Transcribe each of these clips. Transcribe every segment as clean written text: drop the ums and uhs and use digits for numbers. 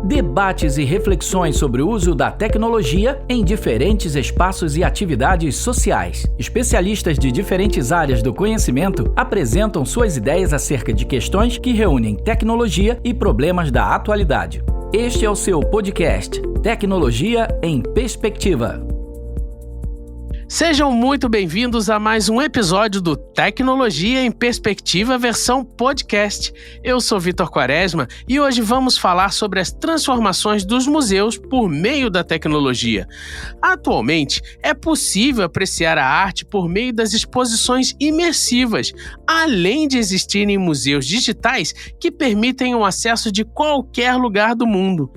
Debates e reflexões sobre o uso da tecnologia em diferentes espaços e atividades sociais. Especialistas de diferentes áreas do conhecimento apresentam suas ideias acerca de questões que reúnem tecnologia e problemas da atualidade. Este é o seu podcast, Tecnologia em Perspectiva. Sejam muito bem-vindos a mais um episódio do Tecnologia em Perspectiva versão podcast. Eu sou Vitor Quaresma e hoje vamos falar sobre as transformações dos museus por meio da tecnologia. Atualmente, é possível apreciar a arte por meio das exposições imersivas, além de existirem museus digitais que permitem o acesso de qualquer lugar do mundo.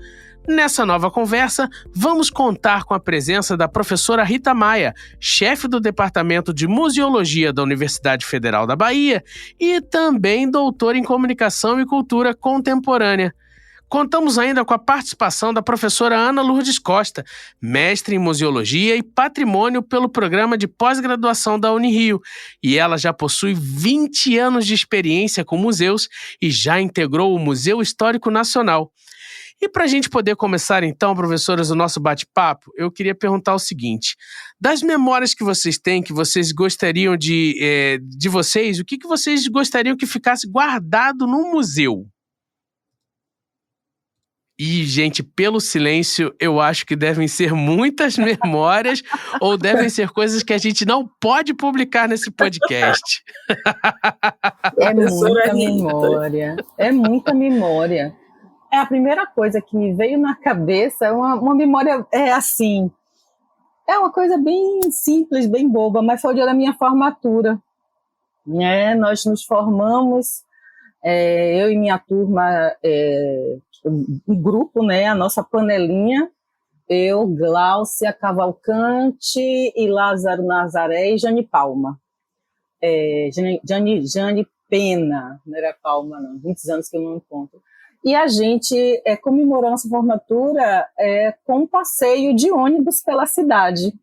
Nessa nova conversa, vamos contar com a presença da professora Rita Maia, chefe do Departamento de Museologia da Universidade Federal da Bahia e também doutora em Comunicação e Cultura Contemporânea. Contamos ainda com a participação da professora Ana Lourdes Costa, mestre em Museologia e Patrimônio pelo Programa de Pós-Graduação da Unirio, e ela já possui 20 anos de experiência com museus e já integrou o Museu Histórico Nacional. E para a gente poder começar então, professoras, o nosso bate-papo, eu queria perguntar o seguinte: das memórias que vocês têm, que vocês gostariam de vocês, o que vocês gostariam que ficasse guardado no museu? E, gente, pelo silêncio, eu acho que devem ser muitas memórias ou devem ser coisas que a gente não pode publicar nesse podcast. É muita memória, é muita memória. A primeira coisa que me veio na cabeça é uma memória, é uma coisa bem simples, bem boba, mas foi o dia da minha formatura. Nós nos formamos, eu e minha turma, um grupo, a nossa panelinha, eu, Gláucia Cavalcante e Lázaro Nazaré e Jane Palma. Jane Pena, não era Palma não, 20 anos que eu não encontro. E a gente comemorou nossa formatura com um passeio de ônibus pela cidade,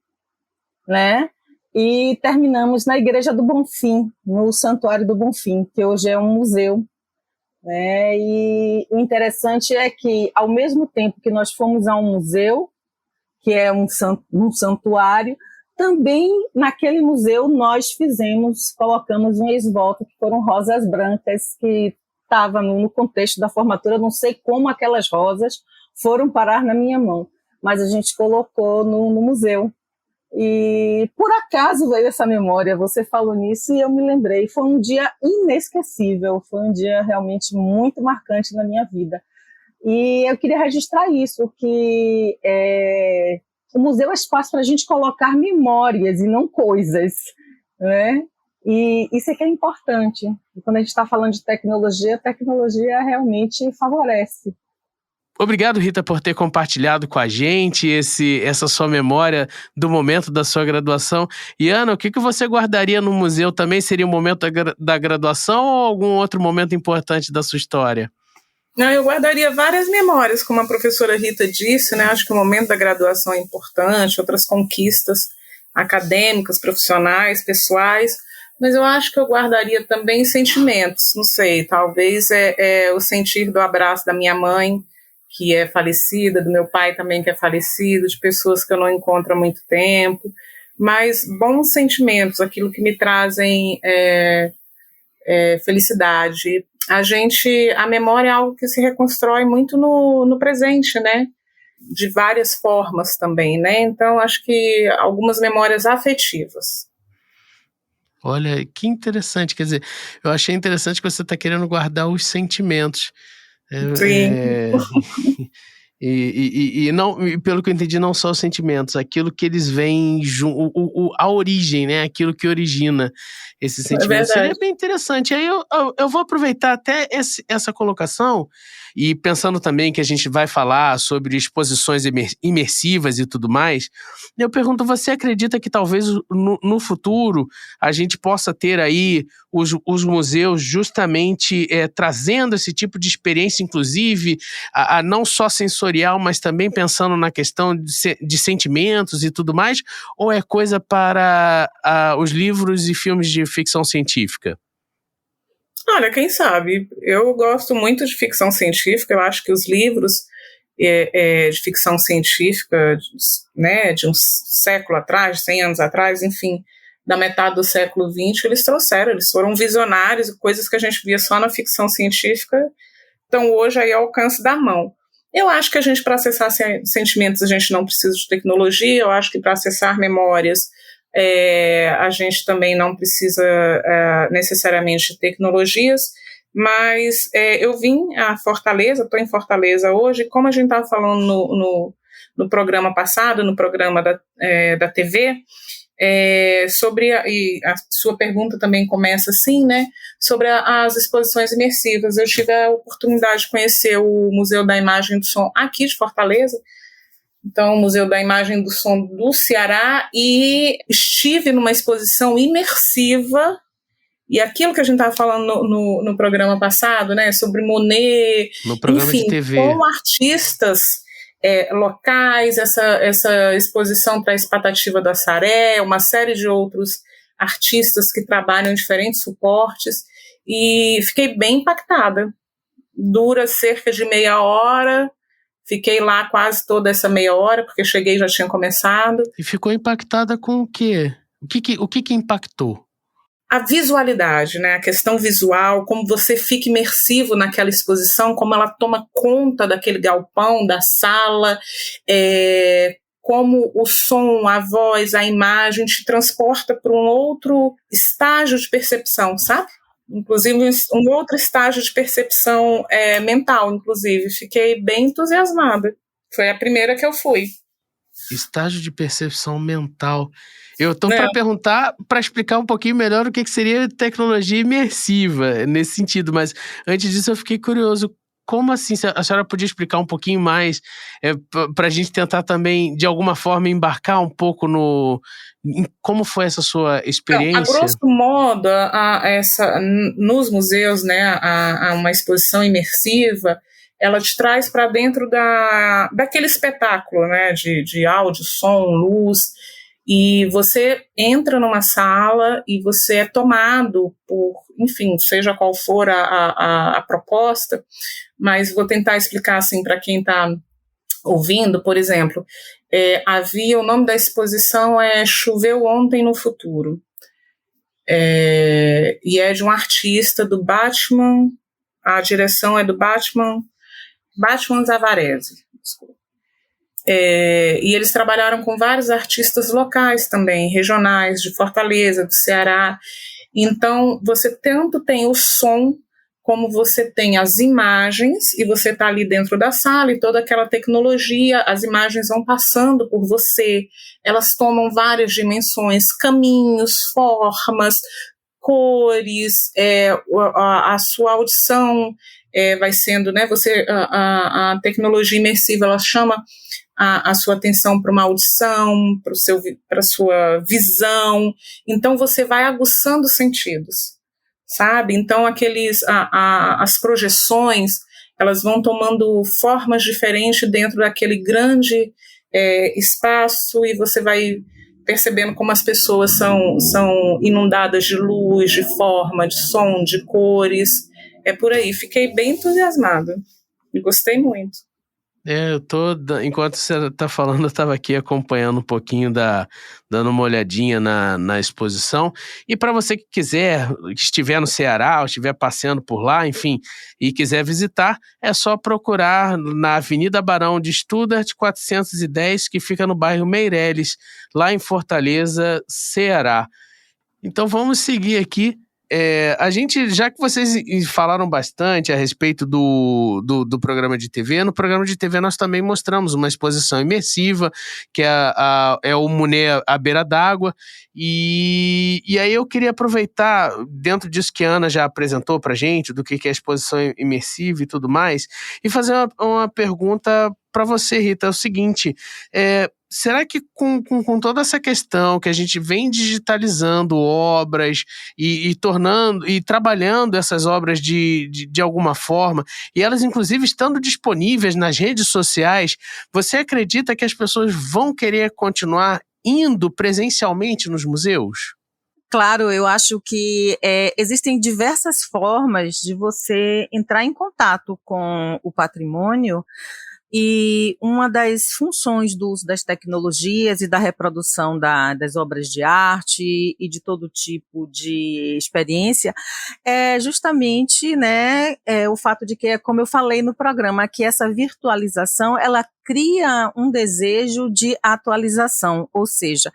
E terminamos na Igreja do Bonfim, no Santuário do Bonfim, que hoje é um museu, E o interessante é que, ao mesmo tempo que nós fomos a um museu, que é um santuário, também naquele museu nós colocamos um ex-voto, que foram rosas brancas, que estava no contexto da formatura, não sei como aquelas rosas foram parar na minha mão, mas a gente colocou no museu. E por acaso veio essa memória, você falou nisso e eu me lembrei. Foi um dia inesquecível, foi um dia realmente muito marcante na minha vida. E eu queria registrar isso, que o museu é espaço para a gente colocar memórias e não coisas, E isso é que é importante. E quando a gente está falando de tecnologia, a tecnologia realmente favorece. Obrigado, Rita, por ter compartilhado com a gente essa sua memória do momento da sua graduação. E, Ana, o que você guardaria no museu? Também seria o momento da graduação ou algum outro momento importante da sua história? Não, eu guardaria várias memórias, como a professora Rita disse, Acho que o momento da graduação é importante, outras conquistas acadêmicas, profissionais, pessoais. Mas eu acho que eu guardaria também sentimentos, não sei, talvez o sentir do abraço da minha mãe, que é falecida, do meu pai também, que é falecido, de pessoas que eu não encontro há muito tempo, mas bons sentimentos, aquilo que me trazem felicidade. A memória é algo que se reconstrói muito no presente, De várias formas também, Então, acho que algumas memórias afetivas. Olha, que interessante, quer dizer, eu achei interessante que você está querendo guardar os sentimentos. Sim. E não, pelo que eu entendi, não só os sentimentos, aquilo que eles vêm, a origem, aquilo que origina esses sentimentos. Seria bem interessante. Aí eu vou aproveitar até essa colocação, e pensando também que a gente vai falar sobre exposições imersivas e tudo mais, eu pergunto, você acredita que talvez no futuro a gente possa ter aí os museus justamente trazendo esse tipo de experiência, inclusive, não só sensorial, mas também pensando na questão de sentimentos e tudo mais, ou é coisa para os livros e filmes de ficção científica? Olha, quem sabe? Eu gosto muito de ficção científica, eu acho que os livros de ficção científica, né, de um século atrás, 100 anos atrás, enfim, da metade do século XX, eles foram visionários, coisas que a gente via só na ficção científica, estão hoje aí ao alcance da mão. Eu acho que a gente, para acessar sentimentos, a gente não precisa de tecnologia, eu acho que para acessar memórias, a gente também não precisa necessariamente de tecnologias, mas eu vim a Fortaleza, estou em Fortaleza hoje, como a gente estava falando no programa passado, no programa da TV, sobre, e a sua pergunta também começa assim, né, sobre as exposições imersivas. Eu tive a oportunidade de conhecer o Museu da Imagem e do Som aqui de Fortaleza, então o Museu da Imagem e do Som do Ceará, e estive numa exposição imersiva, e aquilo que a gente estava falando no programa passado, né, sobre Monet, no programa enfim, de TV, com artistas locais, essa exposição traz Patativa do Assaré, uma série de outros artistas que trabalham em diferentes suportes, e fiquei bem impactada. Dura cerca de meia hora, fiquei lá quase toda essa meia hora, porque cheguei e já tinha começado. E ficou impactada com o quê? O que impactou? A visualidade, né? A questão visual, como você fica imersivo naquela exposição, como ela toma conta daquele galpão, da sala, como o som, a voz, a imagem te transporta para um outro estágio de percepção, sabe? Inclusive um outro estágio de percepção mental, inclusive. Fiquei bem entusiasmada. Foi a primeira que eu fui. Estágio de percepção mental. Eu estou para perguntar, para explicar um pouquinho melhor o que seria tecnologia imersiva nesse sentido, mas antes disso eu fiquei curioso. Como assim? A senhora podia explicar um pouquinho mais para a gente tentar também, de alguma forma, embarcar um pouco em como foi essa sua experiência? A grosso modo, nos museus, né, uma exposição imersiva, ela te traz para dentro daquele espetáculo, né, de áudio, som, luz, e você entra numa sala e você é tomado por, enfim, seja qual for a proposta, mas vou tentar explicar assim para quem está ouvindo. Por exemplo, o nome da exposição é Choveu Ontem no Futuro, e é de um artista do Batman, a direção é do Batman Zavarese, desculpa. E eles trabalharam com vários artistas locais também, regionais, de Fortaleza, do Ceará. Então, você tanto tem o som, como você tem as imagens, e você está ali dentro da sala, e toda aquela tecnologia, as imagens vão passando por você, elas tomam várias dimensões, caminhos, formas, cores, a sua audição vai sendo, né, a tecnologia imersiva, ela chama a sua atenção para uma audição, para a sua visão, então você vai aguçando os sentidos, sabe? Então as projeções, elas vão tomando formas diferentes dentro daquele grande espaço, e você vai percebendo como as pessoas são inundadas de luz, de forma, de som, de cores, por aí. Fiquei bem entusiasmada e gostei muito. Enquanto você está falando, eu estava aqui acompanhando um pouquinho, dando uma olhadinha na exposição. E para você que estiver no Ceará, ou estiver passeando por lá, enfim, e quiser visitar, é só procurar na Avenida Barão de Studart 410, que fica no bairro Meireles, lá em Fortaleza, Ceará. Então vamos seguir aqui. A gente, já que vocês falaram bastante a respeito do programa de TV, no programa de TV nós também mostramos uma exposição imersiva, que é o Monet à beira d'água, e aí eu queria aproveitar, dentro disso que a Ana já apresentou pra gente, do que é a exposição imersiva e tudo mais, e fazer uma pergunta para você, Rita. É o seguinte, será que com toda essa questão que a gente vem digitalizando obras e trabalhando essas obras de alguma forma, e elas inclusive estando disponíveis nas redes sociais, você acredita que as pessoas vão querer continuar indo presencialmente nos museus? Claro, eu acho que existem diversas formas de você entrar em contato com o patrimônio, E uma das funções do uso das tecnologias e da reprodução das obras de arte e de todo tipo de experiência é justamente, né, o fato de que, como eu falei no programa, que essa virtualização ela cria um desejo de atualização, ou seja,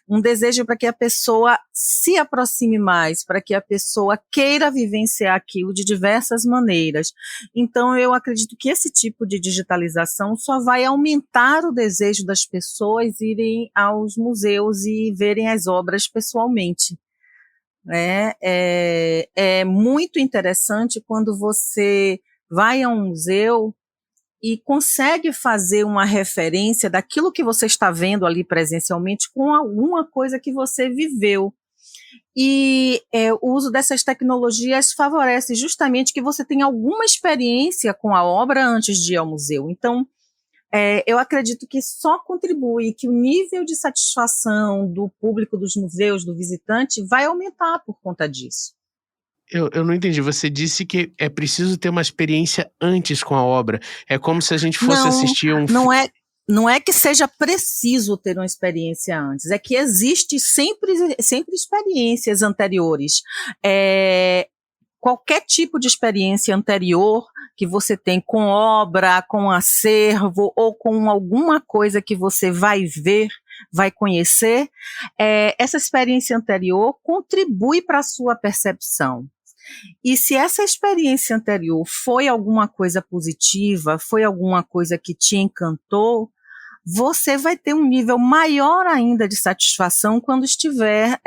um desejo para que a pessoa se aproxime mais, para que a pessoa queira vivenciar aquilo de diversas maneiras. Então, eu acredito que esse tipo de digitalização só vai aumentar o desejo das pessoas irem aos museus e verem as obras pessoalmente. É muito interessante quando você vai a um museu e consegue fazer uma referência daquilo que você está vendo ali presencialmente com alguma coisa que você viveu. E o uso dessas tecnologias favorece justamente que você tenha alguma experiência com a obra antes de ir ao museu. Então, eu acredito que só contribui, que o nível de satisfação do público dos museus, do visitante, vai aumentar por conta disso. Eu não entendi. Você disse que é preciso ter uma experiência antes com a obra. É como se a gente fosse assistir um filme. Não é que seja preciso ter uma experiência antes, é que existe sempre experiências anteriores. Qualquer tipo de experiência anterior que você tem com obra, com acervo ou com alguma coisa que você vai ver, vai conhecer, essa experiência anterior contribui para a sua percepção. E se essa experiência anterior foi alguma coisa positiva, foi alguma coisa que te encantou, você vai ter um nível maior ainda de satisfação quando estiver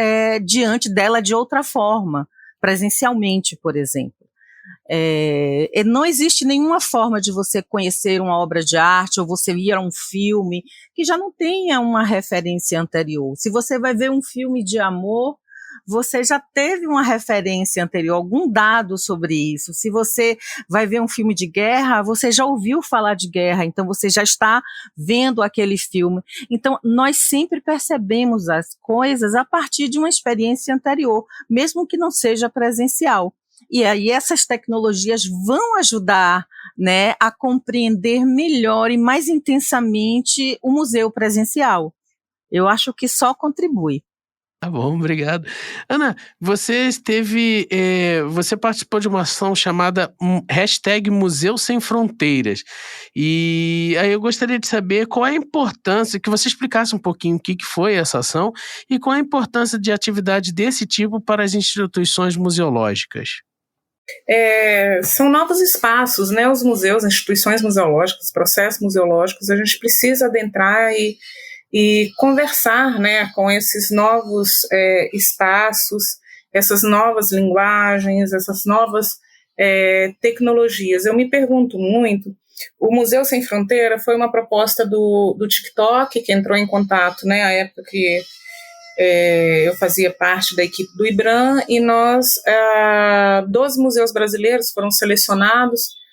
diante dela de outra forma, presencialmente, por exemplo. Não existe nenhuma forma de você conhecer uma obra de arte ou você ir a um filme que já não tenha uma referência anterior. Se você vai ver um filme de amor, você já teve uma referência anterior, algum dado sobre isso. Se você vai ver um filme de guerra, você já ouviu falar de guerra, então você já está vendo aquele filme. Então, nós sempre percebemos as coisas a partir de uma experiência anterior, mesmo que não seja presencial. E aí essas tecnologias vão ajudar, né, a compreender melhor e mais intensamente o museu presencial. Eu acho que só contribui. Tá bom, obrigado. Ana, você participou de uma ação chamada #Museu Sem Fronteiras. E aí eu gostaria de saber qual é a importância, que você explicasse um pouquinho o que foi essa ação e qual é a importância de atividade desse tipo para as instituições museológicas. São novos espaços, né? Os museus, instituições museológicas, processos museológicos, a gente precisa adentrar e conversar, né, com esses novos espaços, essas novas linguagens, essas novas tecnologias. Eu me pergunto muito, o Museu Sem Fronteira foi uma proposta do TikTok, que entrou em contato, né, à época que eu fazia parte da equipe do IBRAM, e 12 museus brasileiros foram selecionados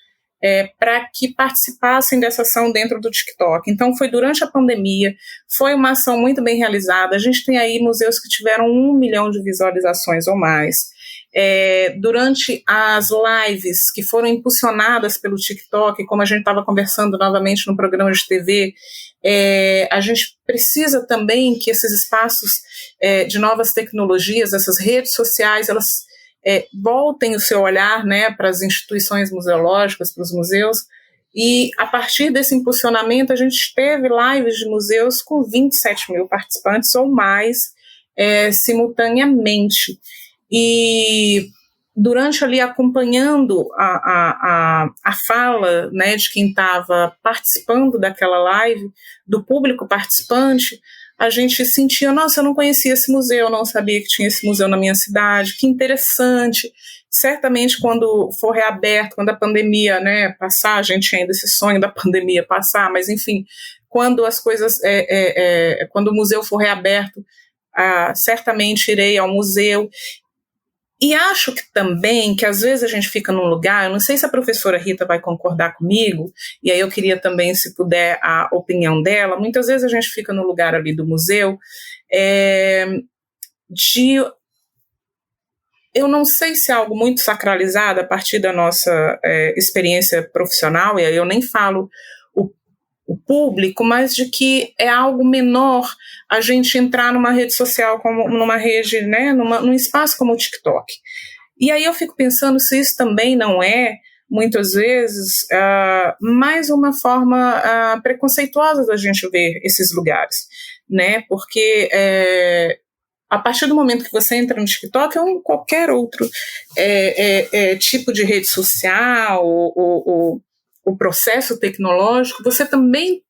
para que participassem dessa ação dentro do TikTok. Então, foi durante a pandemia, foi uma ação muito bem realizada. A gente tem aí museus que tiveram 1 milhão de visualizações ou mais. Durante as lives que foram impulsionadas pelo TikTok, como a gente estava conversando novamente no programa de TV, a gente precisa também que esses espaços de novas tecnologias, essas redes sociais, elas voltem o seu olhar, né, para as instituições museológicas, para os museus, e a partir desse impulsionamento a gente teve lives de museus com 27 mil participantes ou mais simultaneamente, e durante ali acompanhando a fala, né, de quem estava participando daquela live, do público participante, a gente sentia, nossa, eu não conhecia esse museu, eu não sabia que tinha esse museu na minha cidade, que interessante. Certamente quando for reaberto, quando a pandemia, né, passar, a gente ainda esse sonho da pandemia passar, mas enfim, quando as coisas, quando o museu for reaberto, certamente irei ao museu. E acho que também, que às vezes a gente fica num lugar, eu não sei se a professora Rita vai concordar comigo, e aí eu queria também, se puder, a opinião dela, muitas vezes a gente fica no lugar ali do museu, eu não sei se é algo muito sacralizado a partir da nossa experiência profissional, e aí eu nem falo o público, mas de que é algo menor a gente entrar numa rede social, como numa rede, né, num espaço como o TikTok. E aí eu fico pensando se isso também não é, muitas vezes, mais uma forma preconceituosa da gente ver esses lugares, né? Porque a partir do momento que você entra no TikTok ou qualquer outro tipo de rede social, o processo tecnológico, você também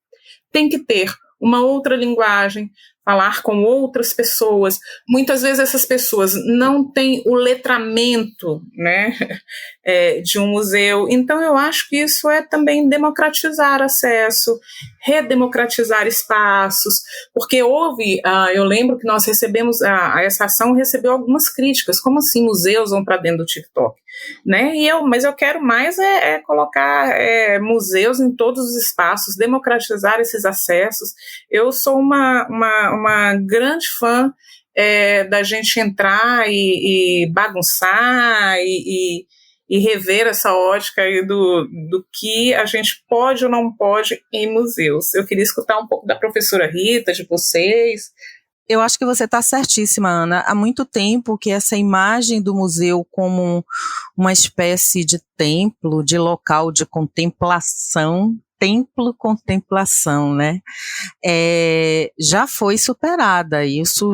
tem que ter uma outra linguagem, falar com outras pessoas. Muitas vezes essas pessoas não têm o letramento, né, de um museu. Então eu acho que isso é também democratizar acesso, redemocratizar espaços, porque eu lembro que nós recebemos, essa ação recebeu algumas críticas, como assim museus vão para dentro do TikTok? Né? Mas eu quero mais colocar museus em todos os espaços, democratizar esses acessos. Eu sou uma grande fã da gente entrar e bagunçar e rever essa ótica aí do que a gente pode ou não pode em museus. Eu queria escutar um pouco da professora Rita, de vocês. Eu acho que você está certíssima, Ana. Há muito tempo que essa imagem do museu como uma espécie de templo, de local de contemplação, templo-contemplação, né? Já foi superada. Isso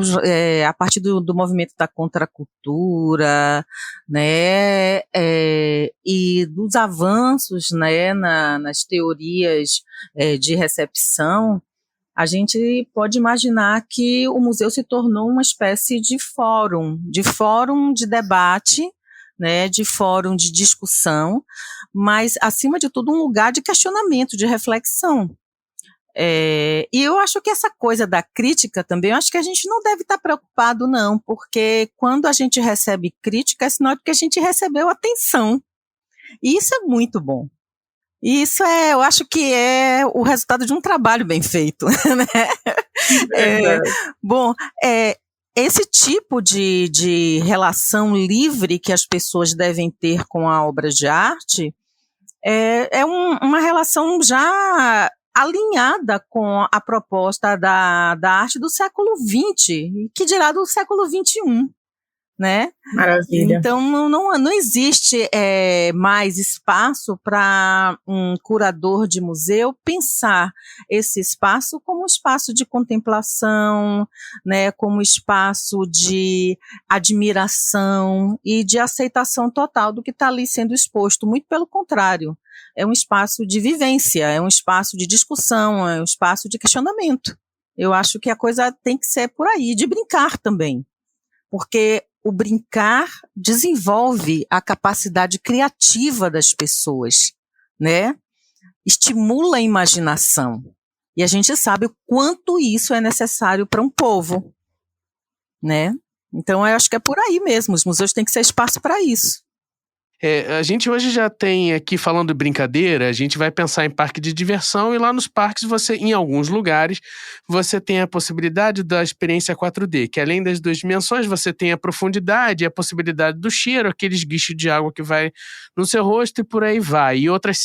a partir do movimento da contracultura, né? E dos avanços, né, nas teorias de recepção. A gente pode imaginar que o museu se tornou uma espécie de fórum de debate, né, de fórum de discussão, mas, acima de tudo, um lugar de questionamento, de reflexão. E eu acho que essa coisa da crítica também, eu acho que a gente não deve estar preocupado, não, porque quando a gente recebe crítica, é sinal de que a gente recebeu atenção. E isso é muito bom. Isso eu acho que é o resultado de um trabalho bem feito, né? Bom, esse tipo de relação livre que as pessoas devem ter com a obra de arte uma relação já alinhada com a proposta da arte do século XX, que dirá do século XXI. Né? Maravilha. Então não existe mais espaço para um curador de museu pensar esse espaço como um espaço de contemplação, né, como espaço de admiração e de aceitação total do que está ali sendo exposto. Muito pelo contrário, é um espaço de vivência, é um espaço de discussão, é um espaço de questionamento. Eu acho que a coisa tem que ser por aí, de brincar também, porque o brincar desenvolve a capacidade criativa das pessoas, né? Estimula a imaginação. E a gente sabe o quanto isso é necessário para um povo, né? Então, eu acho que é por aí mesmo. Os museus têm que ser espaço para isso. A gente hoje já tem aqui, falando de brincadeira, a gente vai pensar em parque de diversão e lá nos parques em alguns lugares, você tem a possibilidade da experiência 4D, que além das 2 dimensões, você tem a profundidade, a possibilidade do cheiro, aquele esguicho de água que vai no seu rosto e por aí vai. E outras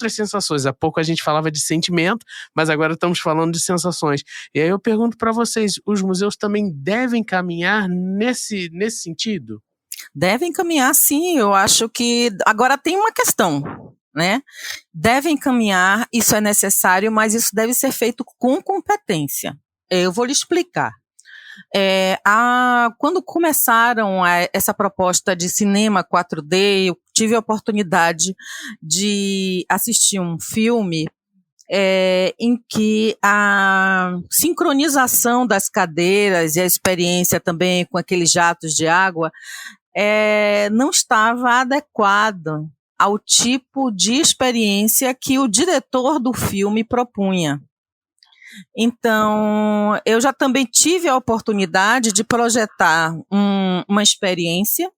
sensações. Há pouco a gente falava de sentimento, mas agora estamos falando de sensações. E aí eu pergunto para vocês, os museus também devem caminhar nesse sentido? Devem caminhar, sim. Eu acho que agora tem uma questão, né? Devem caminhar, isso é necessário, mas isso deve ser feito com competência. Eu vou lhe explicar. Quando começaram essa proposta de cinema 4D, eu tive a oportunidade de assistir um filme em que a sincronização das cadeiras e a experiência também com aqueles jatos de água não estava adequado ao tipo de experiência que o diretor do filme propunha. Então, eu já também tive a oportunidade de projetar uma experiência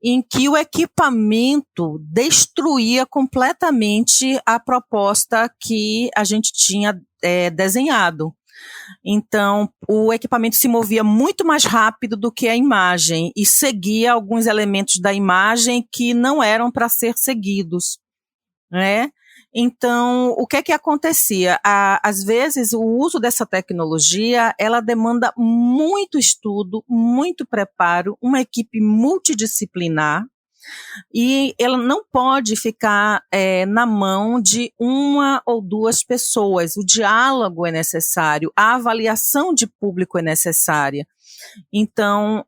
em que o equipamento destruía completamente a proposta que a gente tinha desenhado. Então, o equipamento se movia muito mais rápido do que a imagem e seguia alguns elementos da imagem que não eram para ser seguidos, né? Então, o que é que acontecia? Às vezes, o uso dessa tecnologia, ela demanda muito estudo, muito preparo, uma equipe multidisciplinar, e ela não pode ficar na mão de uma ou duas pessoas. O diálogo é necessário, a avaliação de público é necessária. Então,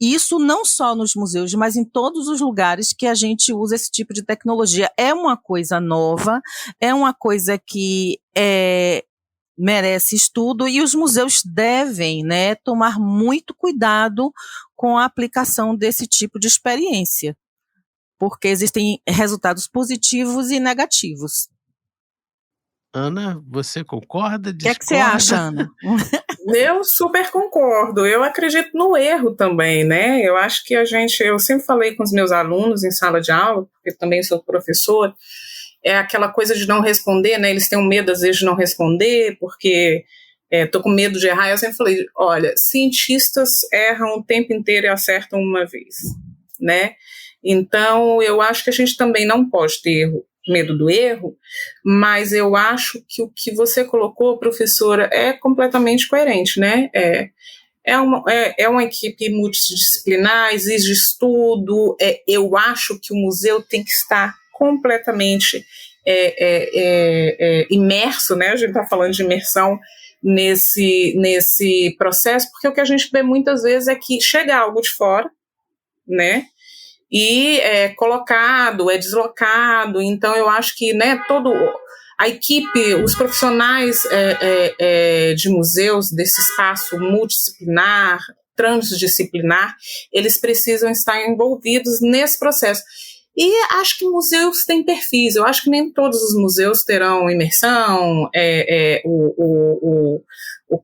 isso não só nos museus, mas em todos os lugares que a gente usa esse tipo de tecnologia. É uma coisa nova, é uma coisa que merece estudo, e os museus devem, né, tomar muito cuidado com a aplicação desse tipo de experiência, porque existem resultados positivos e negativos. Ana, você concorda? O que é que você acha, Ana? Eu super concordo. Eu acredito no erro também, né? Eu acho que eu sempre falei com os meus alunos em sala de aula, porque também sou professora, é aquela coisa de não responder, né? Eles têm um medo, às vezes, de não responder, porque estou com medo de errar. Eu sempre falei, olha, cientistas erram o tempo inteiro e acertam uma vez, né? Então, eu acho que a gente também não pode ter medo do erro, mas eu acho que o que você colocou, professora, é completamente coerente, né? É uma equipe multidisciplinar, exige estudo, eu acho que o museu tem que estar completamente imerso, né? A gente está falando de imersão nesse processo, porque o que a gente vê muitas vezes é que chega algo de fora, né? E é colocado, é deslocado. Então eu acho que, né, a equipe, os profissionais de museus, desse espaço multidisciplinar, transdisciplinar, eles precisam estar envolvidos nesse processo. E acho que museus têm perfis. Eu acho que nem todos os museus terão imersão, o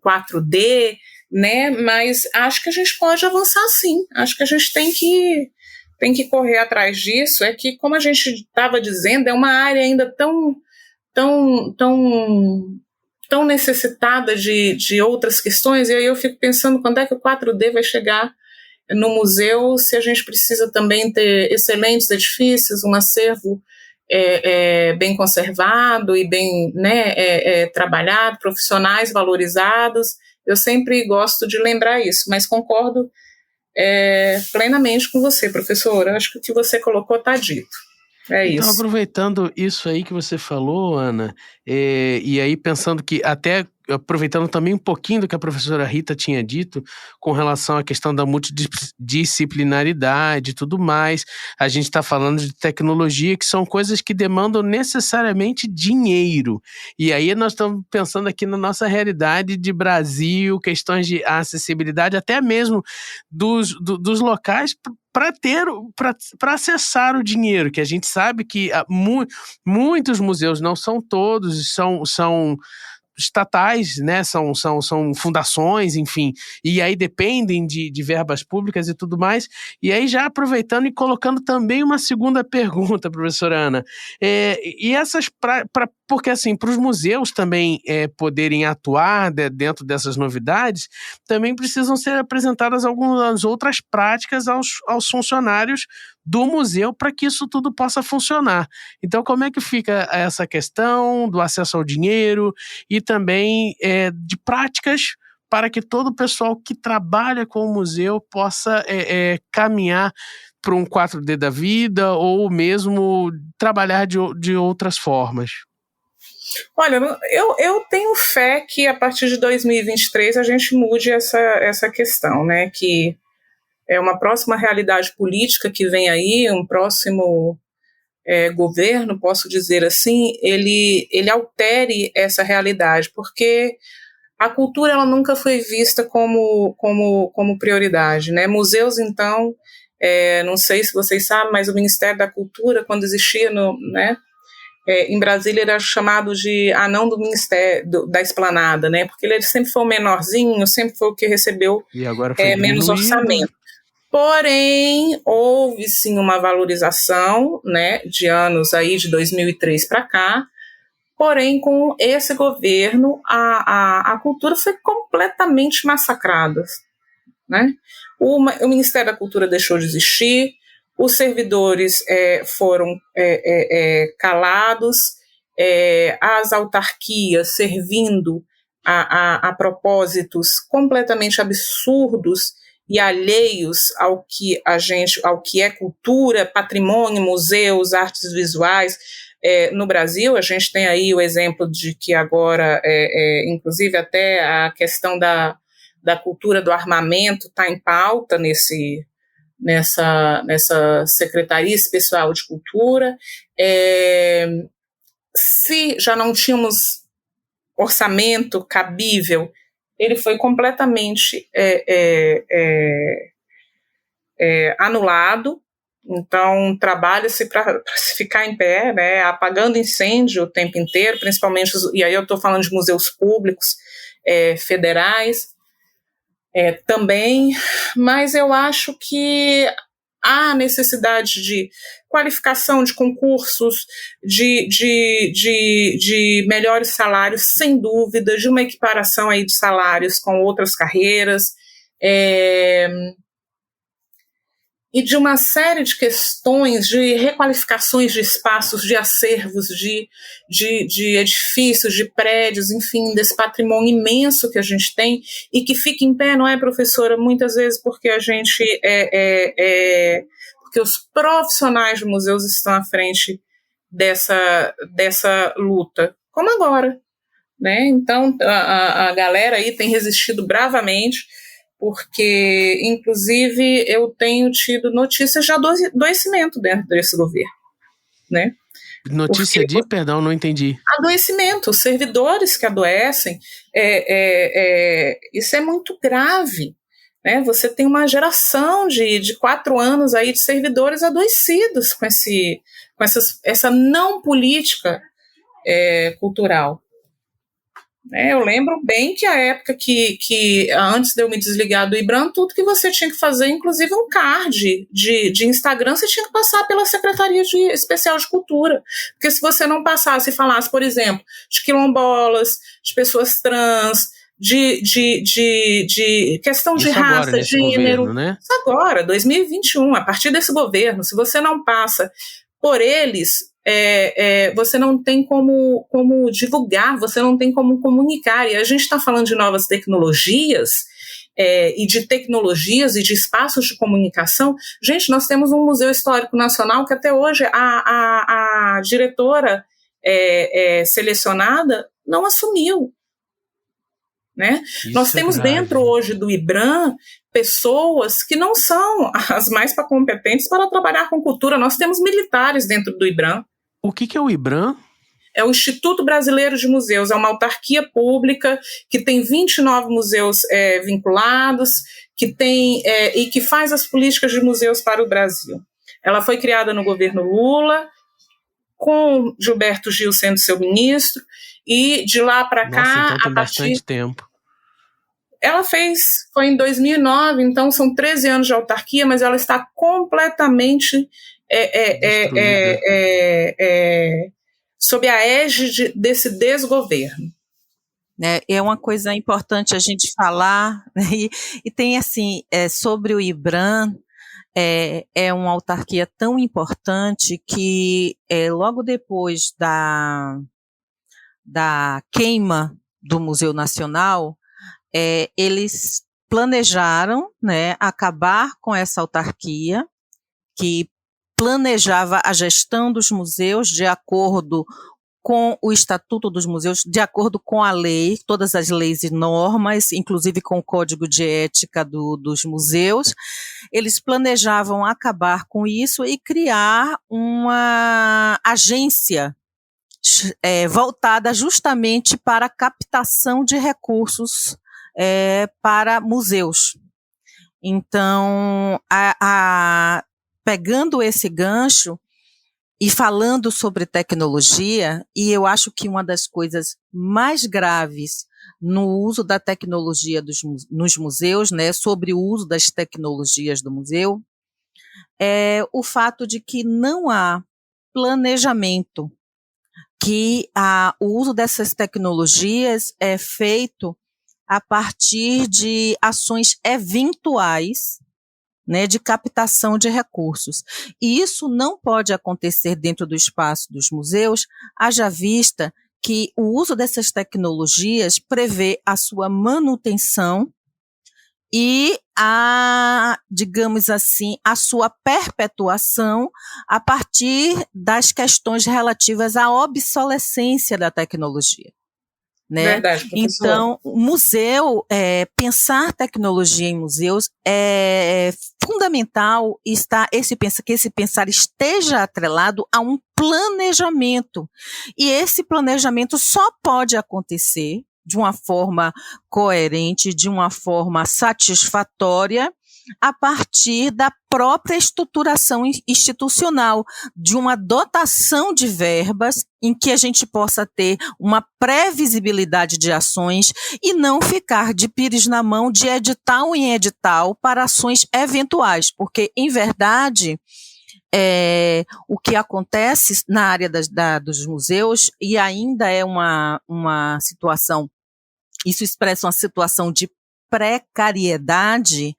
4D, né? Mas acho que a gente pode avançar sim. Acho que a gente tem que correr atrás disso. É que, como a gente estava dizendo, é uma área ainda tão necessitada de outras questões, e aí eu fico pensando quando é que o 4D vai chegar no museu, se a gente precisa também ter excelentes edifícios, um acervo bem conservado e bem, né, trabalhado, profissionais valorizados. Eu sempre gosto de lembrar isso, mas concordo plenamente com você, professora. Acho que o que você colocou está dito. Então, Isso. aproveitando isso aí que você falou, Ana, e aí pensando que até aproveitando também um pouquinho do que a professora Rita tinha dito com relação à questão da multidisciplinaridade e tudo mais, a gente está falando de tecnologia, que são coisas que demandam necessariamente dinheiro. E aí nós estamos pensando aqui na nossa realidade de Brasil, questões de acessibilidade, até mesmo dos locais para acessar o dinheiro, que a gente sabe que muitos museus, não são todos, são estatais, né? São fundações, enfim, e aí dependem de verbas públicas e tudo mais. E aí, já aproveitando e colocando também uma segunda pergunta, professora Ana, e essas porque assim, para os museus também poderem atuar dentro dessas novidades, também precisam ser apresentadas algumas outras práticas aos funcionários do museu para que isso tudo possa funcionar. Então, como é que fica essa questão do acesso ao dinheiro e também de práticas para que todo o pessoal que trabalha com o museu possa caminhar para um 4D da vida ou mesmo trabalhar de outras formas? Olha, eu tenho fé que a partir de 2023 a gente mude essa questão, né? Que é uma próxima realidade política que vem aí, um próximo governo, posso dizer assim, ele altere essa realidade, porque a cultura ela nunca foi vista como prioridade, né? Museus, então, não sei se vocês sabem, mas o Ministério da Cultura, quando existia né, em Brasília, era chamado de anão do Ministério da Esplanada, né? Porque ele sempre foi o menorzinho, sempre foi o que recebeu menos orçamento. Porém, houve sim uma valorização, né, de anos aí de 2003 para cá. Porém, com esse governo, a cultura foi completamente massacrada, né? O Ministério da Cultura deixou de existir, os servidores foram calados, as autarquias servindo a propósitos completamente absurdos e alheios ao que é cultura, patrimônio, museus, artes visuais. No Brasil, a gente tem aí o exemplo de que agora, inclusive até a questão da cultura do armamento está em pauta nessa Secretaria Especial de Cultura. Se já não tínhamos orçamento cabível, ele foi completamente anulado. Então, trabalha-se para se ficar em pé, né, apagando incêndio o tempo inteiro, principalmente, e aí eu estou falando de museus públicos, federais, também, mas eu acho que há necessidade de qualificação de concursos, de melhores salários, sem dúvida, de uma equiparação aí de salários com outras carreiras, e de uma série de questões de requalificações de espaços, de acervos, de edifícios, de prédios, enfim, desse patrimônio imenso que a gente tem e que fica em pé, não é, professora? Muitas vezes porque a gente porque os profissionais de museus estão à frente dessa luta, como agora, né? Então, a galera aí tem resistido bravamente, porque, inclusive, eu tenho tido notícias de adoecimento dentro desse governo, né? Notícia de? Perdão, não entendi. Adoecimento, servidores que adoecem, isso é muito grave, né? Você tem uma geração de 4 anos aí de servidores adoecidos com essa não política cultural. Eu lembro bem que a época que antes de eu me desligar do IBRAM, tudo que você tinha que fazer, inclusive um card de Instagram, você tinha que passar pela Secretaria Especial de Cultura. Porque se você não passasse e falasse, por exemplo, de quilombolas, de pessoas trans, de questão de raça, agora, gênero. Governo, né? Isso agora, 2021, a partir desse governo, se você não passa por eles, você não tem como divulgar, você não tem como comunicar. E a gente está falando de novas tecnologias, e de tecnologias e de espaços de comunicação. Gente, nós temos um Museu Histórico Nacional que até hoje a diretora selecionada não assumiu. Né? Nós temos dentro hoje do IBRAM pessoas que não são as mais competentes para trabalhar com cultura. Nós temos militares dentro do IBRAM. O que é o IBRAM? É o Instituto Brasileiro de Museus, é uma autarquia pública que tem 29 museus vinculados, que tem e que faz as políticas de museus para o Brasil. Ela foi criada no governo Lula, com Gilberto Gil sendo seu ministro, e de lá para cá... Então tem bastante tempo. Ela foi em 2009, então são 13 anos de autarquia, mas ela está completamente sob a égide desse desgoverno. É uma coisa importante a gente falar, né? E tem assim, sobre o IBRAM, é uma autarquia tão importante que logo depois da queima do Museu Nacional, eles planejaram, né, acabar com essa autarquia que planejava a gestão dos museus de acordo com o Estatuto dos Museus, de acordo com a lei, todas as leis e normas, inclusive com o Código de Ética dos museus. Eles planejavam acabar com isso e criar uma agência voltada justamente para a captação de recursos para museus. Então, pegando esse gancho e falando sobre tecnologia, e eu acho que uma das coisas mais graves no uso da tecnologia nos museus, né, sobre o uso das tecnologias do museu, é o fato de que não há planejamento, que o uso dessas tecnologias é feito a partir de ações eventuais né, de captação de recursos. E isso não pode acontecer dentro do espaço dos museus, haja vista que o uso dessas tecnologias prevê a sua manutenção e digamos assim, a sua perpetuação a partir das questões relativas à obsolescência da tecnologia. Né? Verdade, professor. Então, o museu, pensar tecnologia em museus é fundamental que esse pensar esteja atrelado a um planejamento. E esse planejamento só pode acontecer de uma forma coerente, de uma forma satisfatória, a partir da própria estruturação institucional, de uma dotação de verbas em que a gente possa ter uma previsibilidade de ações e não ficar de pires na mão de edital em edital para ações eventuais, porque, em verdade, o que acontece na área dos museus, e ainda é uma situação, isso expressa uma situação de precariedade,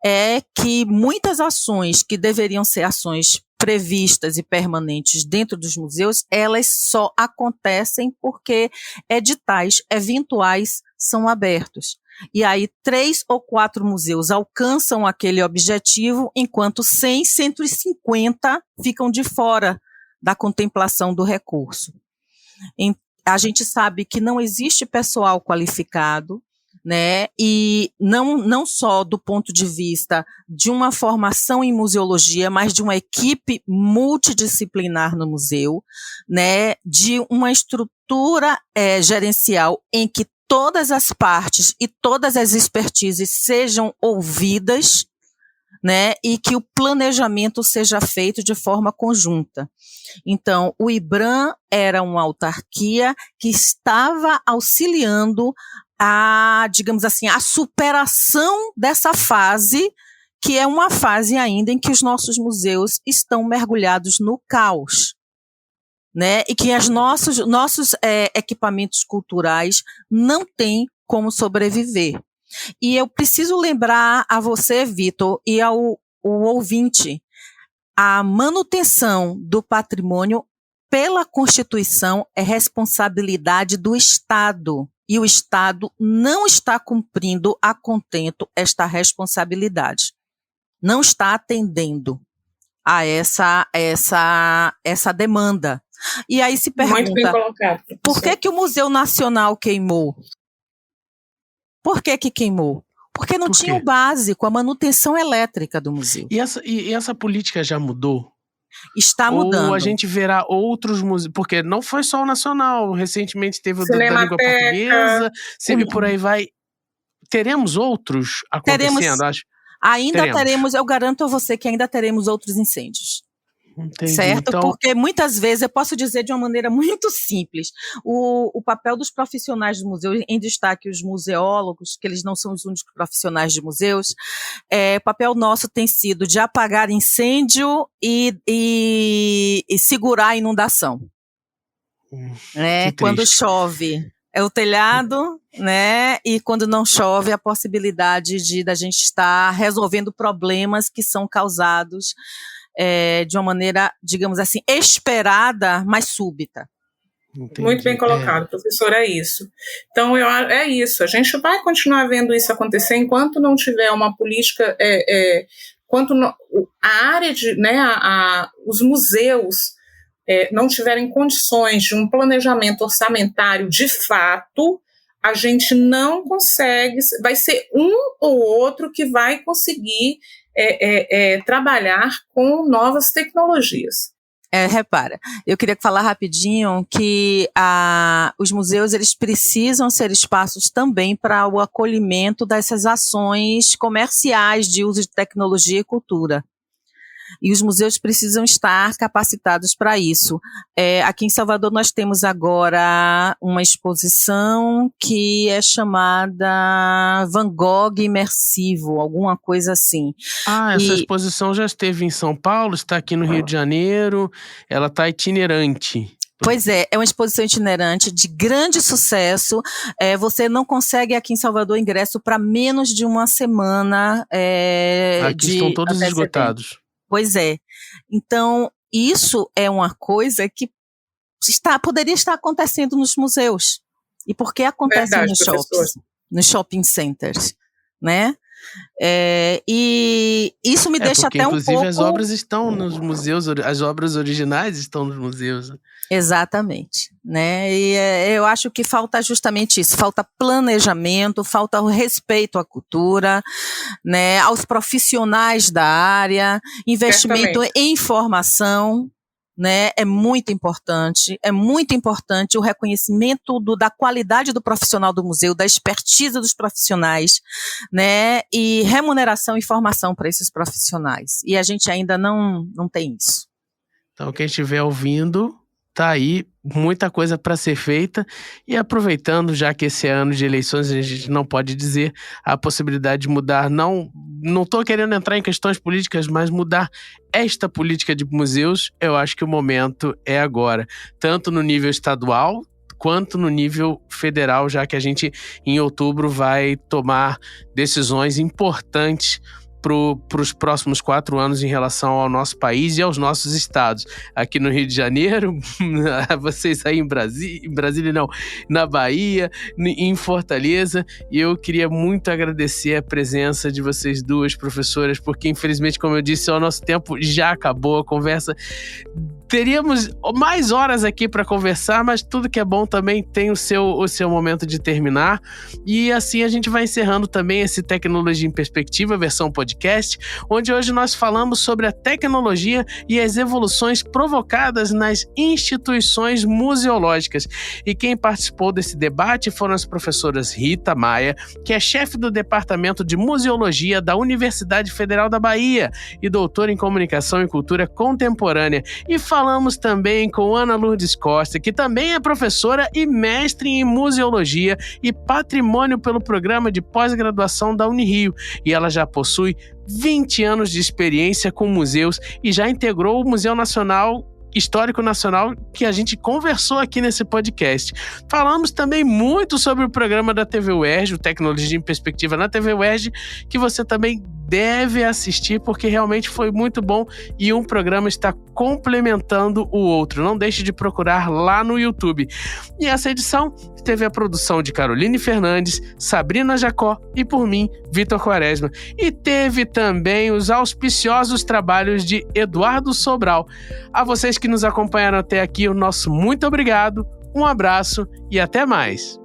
é que muitas ações que deveriam ser ações previstas e permanentes dentro dos museus, elas só acontecem porque editais eventuais são abertos. E aí 3 ou 4 museus alcançam aquele objetivo, enquanto 100, 150 ficam de fora da contemplação do recurso. A gente sabe que não existe pessoal qualificado, né? E não só do ponto de vista de uma formação em museologia, mas de uma equipe multidisciplinar no museu, né? De uma estrutura gerencial em que todas as partes e todas as expertises sejam ouvidas, né? E que o planejamento seja feito de forma conjunta. Então, o IBRAM era uma autarquia que estava auxiliando digamos assim, a superação dessa fase, que é uma fase ainda em que os nossos museus estão mergulhados no caos, né? E que os nossos equipamentos culturais não têm como sobreviver. E eu preciso lembrar a você, Vitor, e ao ouvinte, a manutenção do patrimônio pela Constituição é responsabilidade do Estado. E o Estado não está cumprindo a contento esta responsabilidade. Não está atendendo a essa demanda. E aí se pergunta, muito bem colocado, por que o Museu Nacional queimou? Por que queimou? Porque não tinha o básico, a manutenção elétrica do museu. E essa política já mudou? Está mudando. Ou a gente verá outros museus, porque não foi só o Nacional, recentemente teve o da língua portuguesa, sempre por aí vai. Teremos outros acontecendo, acho? Ainda teremos, eu garanto a você que ainda teremos outros incêndios. Entendi. Certo? Então, porque muitas vezes, eu posso dizer de uma maneira muito simples, o papel dos profissionais do museu, em destaque os museólogos, que eles não são os únicos profissionais de museus, o papel nosso tem sido de apagar incêndio e segurar a inundação. Quando chove, é o telhado, né? E quando não chove, a possibilidade da gente estar resolvendo problemas que são causados de uma maneira, digamos assim, esperada, mas súbita. Entendi. Muito bem colocado, professor, é isso. Então, é isso, a gente vai continuar vendo isso acontecer enquanto não tiver uma política, enquanto a área os museus não tiverem condições de um planejamento orçamentário de fato, a gente não consegue, vai ser um ou outro que vai conseguir trabalhar com novas tecnologias. Repara, eu queria falar rapidinho que os museus eles precisam ser espaços também para o acolhimento dessas ações comerciais de uso de tecnologia e cultura. E os museus precisam estar capacitados para isso. Aqui em Salvador nós temos agora uma exposição que é chamada Van Gogh Imersivo, alguma coisa assim. Essa exposição já esteve em São Paulo, está aqui no Rio de Janeiro, ela está itinerante. Pois é uma exposição itinerante de grande sucesso. Você não consegue aqui em Salvador ingresso para menos de uma semana. Aqui estão todos esgotados. Pois é. Então, isso é uma coisa que poderia estar acontecendo nos museus. E por que acontece nos shopping centers, né? E isso me deixa até um pouco... Inclusive as obras estão nos museus, as obras originais estão nos museus. Exatamente, né? E eu acho que falta justamente isso, falta planejamento, falta o respeito à cultura, né? Aos profissionais da área, investimento em formação, né? É muito importante o reconhecimento da qualidade do profissional do museu, da expertise dos profissionais, né? E remuneração e formação para esses profissionais. E a gente ainda não tem isso. Então, quem estiver ouvindo, tá aí muita coisa para ser feita, e aproveitando, já que esse é ano de eleições, a gente não pode dizer a possibilidade de mudar, não estou querendo entrar em questões políticas, mas mudar esta política de museus, eu acho que o momento é agora, tanto no nível estadual quanto no nível federal, já que a gente em outubro vai tomar decisões importantes para os próximos 4 anos em relação ao nosso país e aos nossos estados. Aqui no Rio de Janeiro, vocês aí em Brasília não, na Bahia, em Fortaleza, e eu queria muito agradecer a presença de vocês duas, professoras, porque infelizmente, como eu disse, o nosso tempo já acabou, a conversa... Teríamos mais horas aqui para conversar, mas tudo que é bom também tem o seu momento de terminar. E assim a gente vai encerrando também esse Tecnologia em Perspectiva, versão podcast, onde hoje nós falamos sobre a tecnologia e as evoluções provocadas nas instituições museológicas. E quem participou desse debate foram as professoras Rita Maia, que é chefe do Departamento de Museologia da Universidade Federal da Bahia e doutora em Comunicação e Cultura Contemporânea, e falamos também com Ana Lourdes Costa, que também é professora e mestre em Museologia e Patrimônio pelo Programa de Pós-Graduação da Unirio, e ela já possui 20 anos de experiência com museus e já integrou o Museu Histórico Nacional, que a gente conversou aqui nesse podcast. Falamos também muito sobre o programa da TV UERJ, o Tecnologia em Perspectiva na TV UERJ, que você também deve assistir, porque realmente foi muito bom e um programa está complementando o outro. Não deixe de procurar lá no YouTube. E essa edição teve a produção de Caroline Fernandes, Sabrina Jacó e por mim, Vitor Quaresma. E teve também os auspiciosos trabalhos de Eduardo Sobral. A vocês que nos acompanharam até aqui, o nosso muito obrigado, um abraço e até mais.